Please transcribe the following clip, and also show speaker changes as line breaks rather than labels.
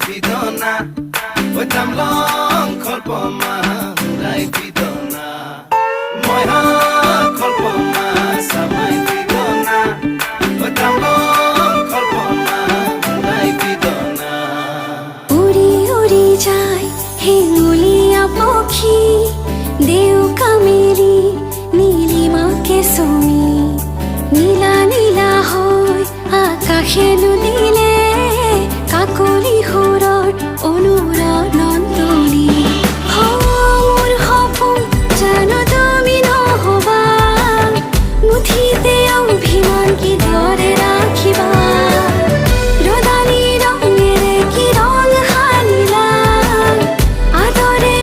pidona Wetam long kolpoma Hurai pidona Moya kolpoma Samai pidona Wetam long kolpoma Hurai pidona
উড়ি উড়ি যায় হিঙ্গুলিয়া পক্ষী দেউ কামেরি নীলিমাকে সুমি নীলা নীলা হয় আকাশে নদী